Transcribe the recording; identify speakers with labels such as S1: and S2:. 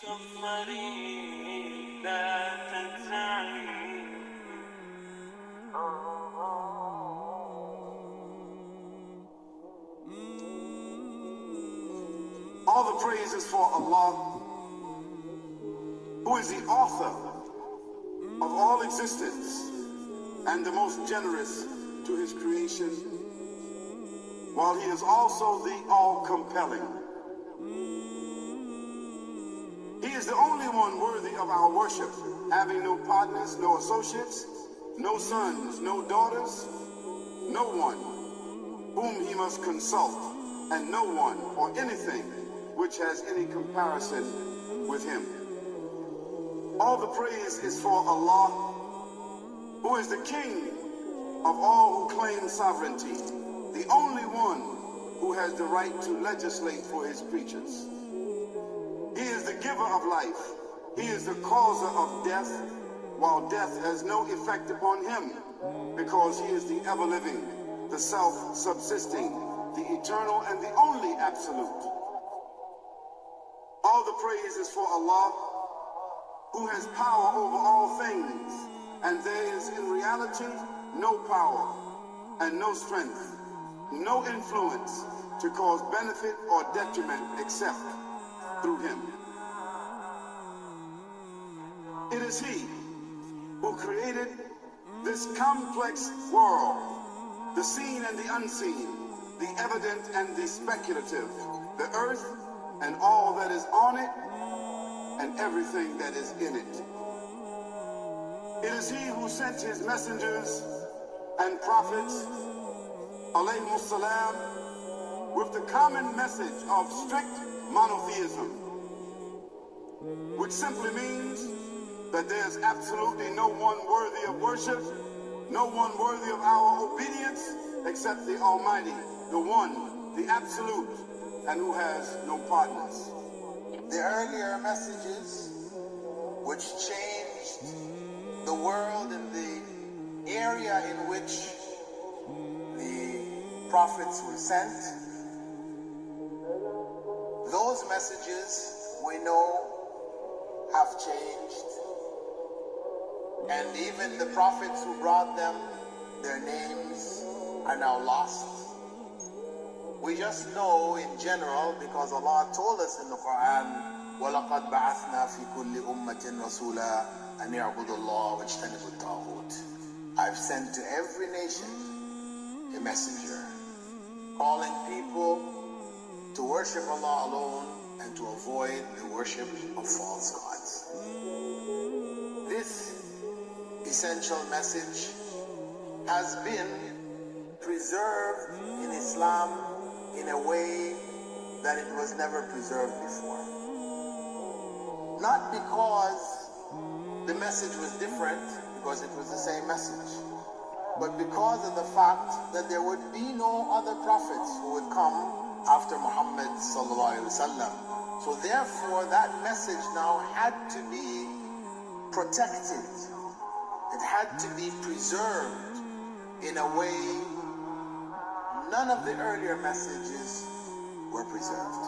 S1: كالطريق لا تنزعي.
S2: All the praise is for Allah, who is the author of all existence and the most generous to his creation, while he is also the all-compelling. He is the only one worthy of our worship, having no partners, no associates, no sons, no daughters, no one whom he must consult, and no one or anything which has any comparison with him. All the praise is for Allah, who is the King of all who claim sovereignty, the only one who has the right to legislate for his creatures. He is the giver of life. He is the causer of death, while death has no effect upon him, because he is the ever-living, the self-subsisting, the eternal and the only absolute. All the praise is for Allah, who has power over all things, and there is in reality no power and no strength, no influence to cause benefit or detriment except through him. It is he who created this complex world, the seen and the unseen, the evident and the speculative, the earth and all that is on it, and everything that is in it. It is he who sent his messengers and prophets, alayhimus salam, with the common message of strict monotheism, which simply means that there's absolutely no one worthy of worship, no one worthy of our obedience, except the Almighty, the One, the Absolute, and who has no partners.
S3: The earlier messages, which changed the world and the area in which the prophets were sent, those messages we know have changed, and even the prophets who brought them, their names are now lost. We just know in general, because Allah told us in the Quran, وَلَقَدْ بَعَثْنَا فِي كُلِّ أُمَّةٍ رَسُولًا أَنْ يَعْبُدُوا اللَّهَ وَاجْتَنِبُوا الطَّاغُوتَ. I've sent to every nation a messenger, calling people to worship Allah alone and to avoid the worship of false gods. This essential message has been preserved in Islam in a way that it was never preserved before. Not because the message was different, because it was the same message, but because of the fact that there would be no other prophets who would come after Muhammad sallallahu alaihi wasallam. So therefore that message now had to be protected. It had to be preserved in a way none of the earlier messages were preserved.